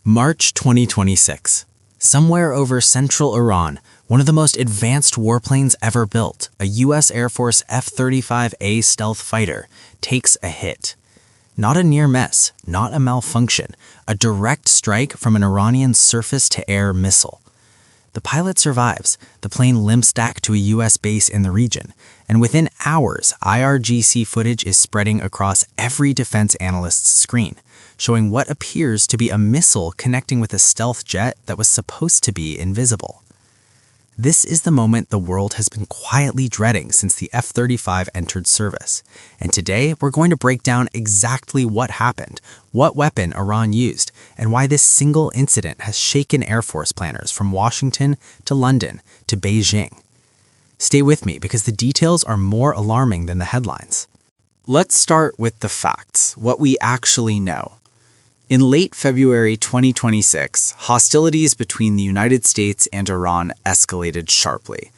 March 2026. Somewhere over central Iran, one of the most advanced warplanes ever built, a U.S. Air Force F-35A stealth fighter, takes a hit. Not a near miss, not a malfunction, a direct strike from an Iranian surface-to-air missile. The pilot survives, the plane limps back to a U.S. base in the region, and within hours, IRGC footage is spreading across every defense analyst's screen, showing what appears to be a missile connecting with a stealth jet that was supposed to be invisible. This is the moment the world has been quietly dreading since the F-35 entered service, and today we're going to break down exactly what happened, what weapon Iran used, and why this single incident has shaken Air Force planners from Washington to London to Beijing. Stay with me because the details are more alarming than the headlines. Let's start with the facts, what we actually know. In late February 2026, hostilities between the United States and Iran escalated sharply.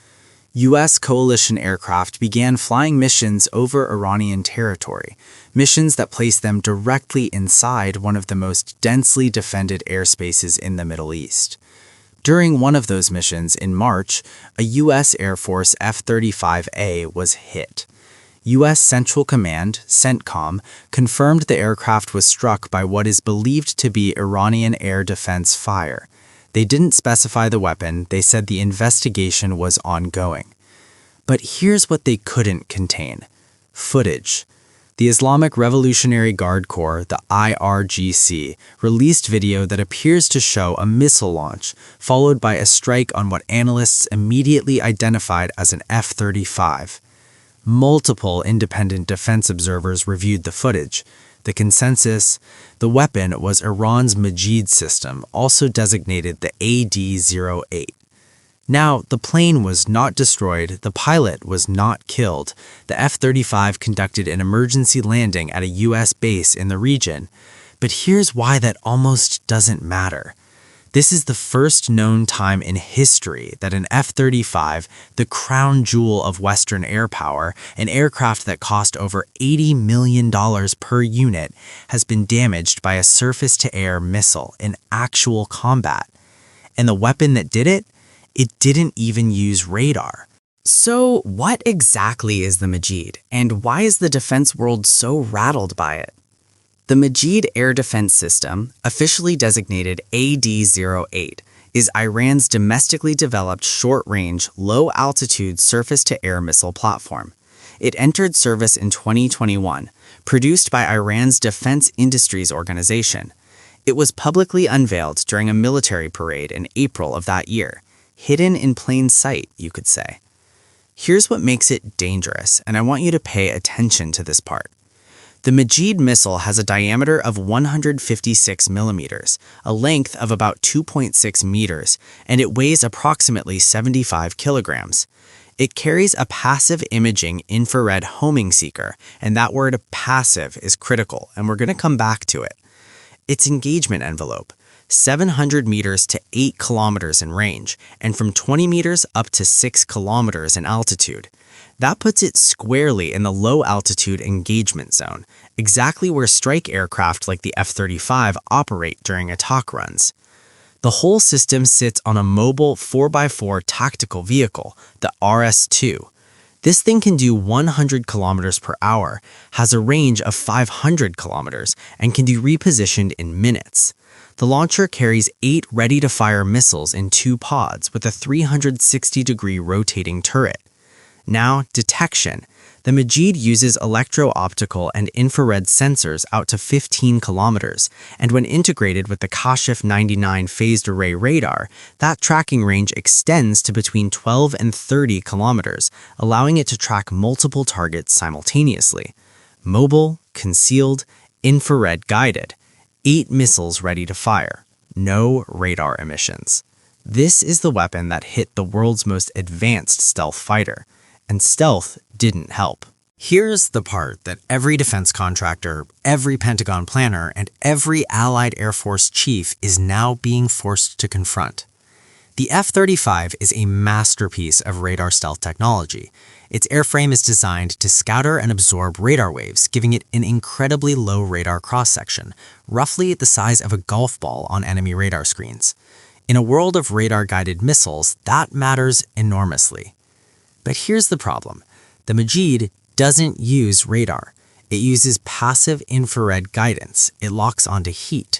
U.S. coalition aircraft began flying missions over Iranian territory, missions that placed them directly inside one of the most densely defended airspaces in the Middle East. During one of those missions in March, a U.S. Air Force F-35A was hit. U.S. Central Command, CENTCOM, confirmed the aircraft was struck by what is believed to be Iranian air defense fire. They didn't specify the weapon, they said the investigation was ongoing. But here's what they couldn't contain: footage. The Islamic Revolutionary Guard Corps, the IRGC, released video that appears to show a missile launch, followed by a strike on what analysts immediately identified as an F-35. Multiple independent defense observers reviewed the footage. The consensus: the weapon was Iran's Majid system, also designated the AD-08. Now, the plane was not destroyed, the pilot was not killed. The F-35 conducted an emergency landing at a U.S. base in the region. But here's why that almost doesn't matter. This is the first known time in history that an F-35, the crown jewel of Western air power, an aircraft that cost over $80 million per unit, has been damaged by a surface-to-air missile in actual combat. And the weapon that did it? It didn't even use radar. So what exactly is the Majid, and why is the defense world so rattled by it? The Majid air defense system, officially designated AD-08, is Iran's domestically developed short-range, low-altitude surface-to-air missile platform. It entered service in 2021, produced by Iran's Defense Industries Organization. It was publicly unveiled during a military parade in April of that year, hidden in plain sight, you could say. Here's what makes it dangerous, and I want you to pay attention to this part. The Majid missile has a diameter of 156 millimeters, a length of about 2.6 meters, and it weighs approximately 75 kilograms. It carries a passive imaging infrared homing seeker, and that word passive is critical, and we're going to come back to it. Its engagement envelope: 700 meters to 8 kilometers in range, and from 20 meters up to 6 kilometers in altitude. That puts it squarely in the low-altitude engagement zone, exactly where strike aircraft like the F-35 operate during attack runs. The whole system sits on a mobile 4x4 tactical vehicle, the RS-2. This thing can do 100 kilometers per hour, has a range of 500 kilometers, and can be repositioned in minutes. The launcher carries 8 ready-to-fire missiles in 2 pods with a 360-degree rotating turret. Now, detection. The Majid uses electro-optical and infrared sensors out to 15 kilometers, and when integrated with the Kashif 99 phased array radar, that tracking range extends to between 12 and 30 kilometers, allowing it to track multiple targets simultaneously. Mobile, concealed, infrared guided. 8 missiles ready to fire. No radar emissions. This is the weapon that hit the world's most advanced stealth fighter. And stealth didn't help. Here's the part that every defense contractor, every Pentagon planner, and every allied Air Force chief is now being forced to confront. The F-35 is a masterpiece of radar stealth technology. Its airframe is designed to scatter and absorb radar waves, giving it an incredibly low radar cross-section, roughly the size of a golf ball on enemy radar screens. In a world of radar-guided missiles, that matters enormously. But here's the problem. The Majid doesn't use radar. It uses passive infrared guidance. It locks onto heat.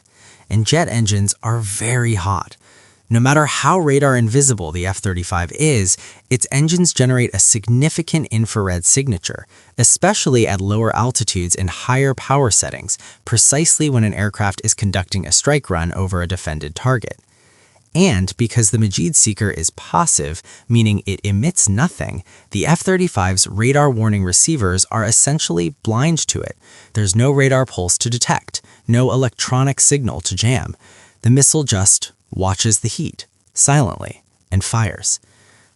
And jet engines are very hot. No matter how radar invisible the F-35 is, its engines generate a significant infrared signature, especially at lower altitudes and higher power settings, precisely when an aircraft is conducting a strike run over a defended target. And because the Majid seeker is passive, meaning it emits nothing, the F-35's radar warning receivers are essentially blind to it. There's no radar pulse to detect, no electronic signal to jam. The missile just watches the heat, silently, and fires.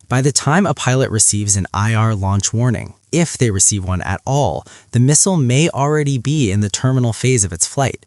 By the time a pilot receives an IR launch warning, if they receive one at all, the missile may already be in the terminal phase of its flight.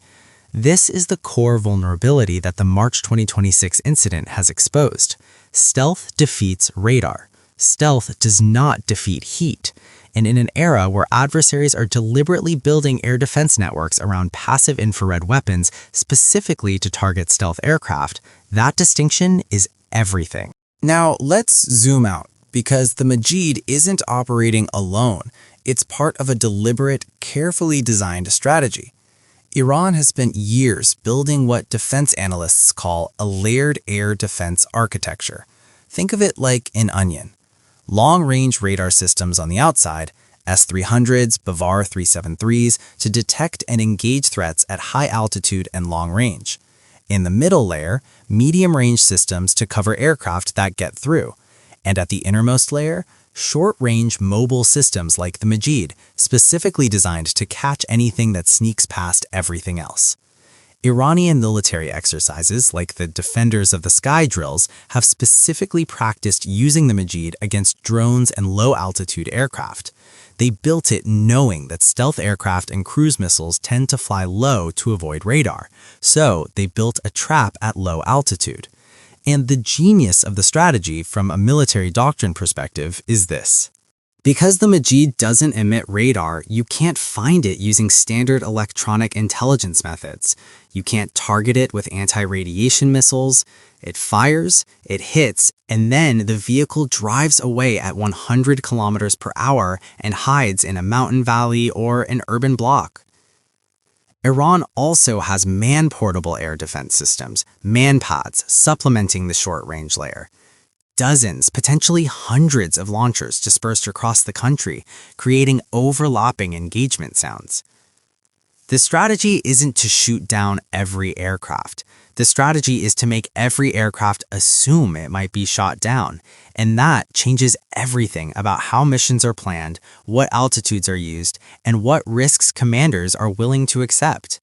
This is the core vulnerability that the March 2026 incident has exposed. Stealth defeats radar. Stealth does not defeat heat. And in an era where adversaries are deliberately building air defense networks around passive infrared weapons specifically to target stealth aircraft, that distinction is everything. Now, let's zoom out, because the Majid isn't operating alone. It's part of a deliberate, carefully designed strategy. Iran has spent years building what defense analysts call a layered air defense architecture. Think of it like an onion. Long-range radar systems on the outside, S-300s, Bavar 373s, to detect and engage threats at high altitude and long range. In the middle layer, medium-range systems to cover aircraft that get through. And at the innermost layer, short-range mobile systems like the Majid, specifically designed to catch anything that sneaks past everything else. Iranian military exercises, like the Defenders of the Sky drills, have specifically practiced using the Majid against drones and low-altitude aircraft. They built it knowing that stealth aircraft and cruise missiles tend to fly low to avoid radar, so they built a trap at low altitude. And the genius of the strategy from a military doctrine perspective is this. Because the Majid doesn't emit radar, you can't find it using standard electronic intelligence methods. You can't target it with anti-radiation missiles. It fires, it hits, and then the vehicle drives away at 100 kilometers per hour and hides in a mountain valley or an urban block. Iran also has man-portable air defense systems, man-pods, supplementing the short-range layer. Dozens, potentially hundreds of launchers dispersed across the country, creating overlapping engagement zones. The strategy isn't to shoot down every aircraft. The strategy is to make every aircraft assume it might be shot down, and that changes everything about how missions are planned, what altitudes are used, and what risks commanders are willing to accept.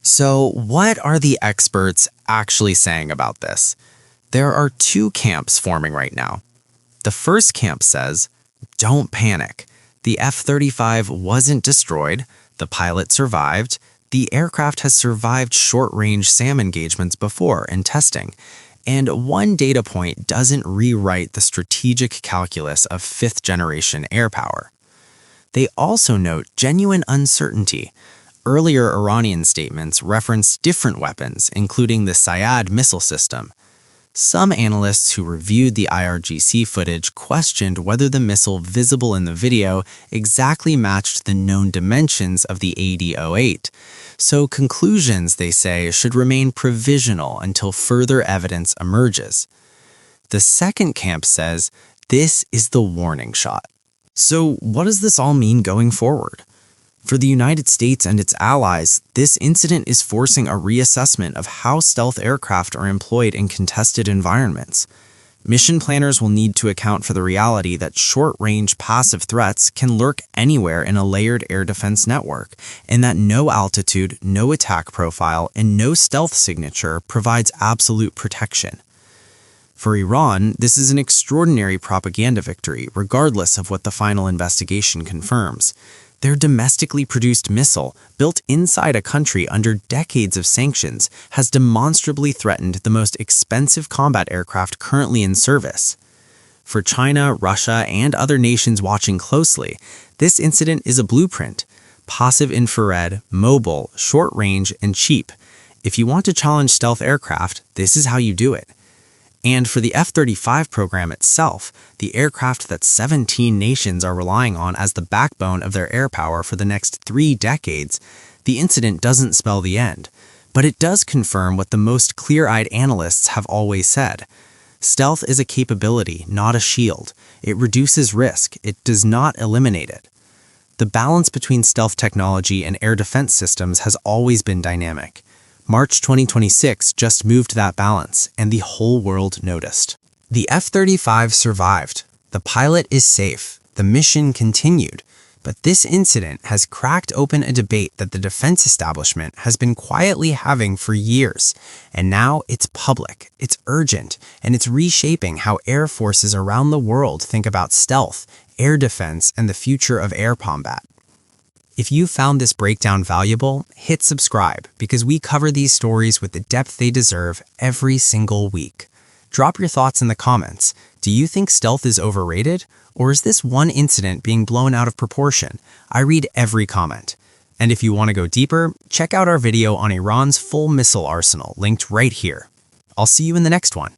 So, what are the experts actually saying about this? There are two camps forming right now. The first camp says, don't panic. The F-35 wasn't destroyed, the pilot survived, the aircraft has survived short-range SAM engagements before in testing, and one data point doesn't rewrite the strategic calculus of fifth-generation air power. They also note genuine uncertainty. Earlier Iranian statements referenced different weapons, including the Syad missile system. Some analysts who reviewed the IRGC footage questioned whether the missile visible in the video exactly matched the known dimensions of the AD-08. So conclusions, they say, should remain provisional until further evidence emerges. The second camp says this is the warning shot. So what does this all mean going forward? For the United States and its allies, this incident is forcing a reassessment of how stealth aircraft are employed in contested environments. Mission planners will need to account for the reality that short-range passive threats can lurk anywhere in a layered air defense network, and that no altitude, no attack profile, and no stealth signature provides absolute protection. For Iran, this is an extraordinary propaganda victory, regardless of what the final investigation confirms. Their domestically produced missile, built inside a country under decades of sanctions, has demonstrably threatened the most expensive combat aircraft currently in service. For China, Russia, and other nations watching closely, this incident is a blueprint. Passive infrared, mobile, short-range, and cheap. If you want to challenge stealth aircraft, this is how you do it. And for the F-35 program itself, the aircraft that 17 nations are relying on as the backbone of their air power for the next 3 decades, the incident doesn't spell the end. But it does confirm what the most clear-eyed analysts have always said. Stealth is a capability, not a shield. It reduces risk. It does not eliminate it. The balance between stealth technology and air defense systems has always been dynamic. March 2026 just moved that balance, and the whole world noticed. The F-35 survived. The pilot is safe. The mission continued. But this incident has cracked open a debate that the defense establishment has been quietly having for years. And now it's public, it's urgent, and it's reshaping how air forces around the world think about stealth, air defense, and the future of air combat. If you found this breakdown valuable, hit subscribe because we cover these stories with the depth they deserve every single week. Drop your thoughts in the comments. Do you think stealth is overrated? Or is this one incident being blown out of proportion? I read every comment. And if you want to go deeper, check out our video on Iran's full missile arsenal linked right here. I'll see you in the next one.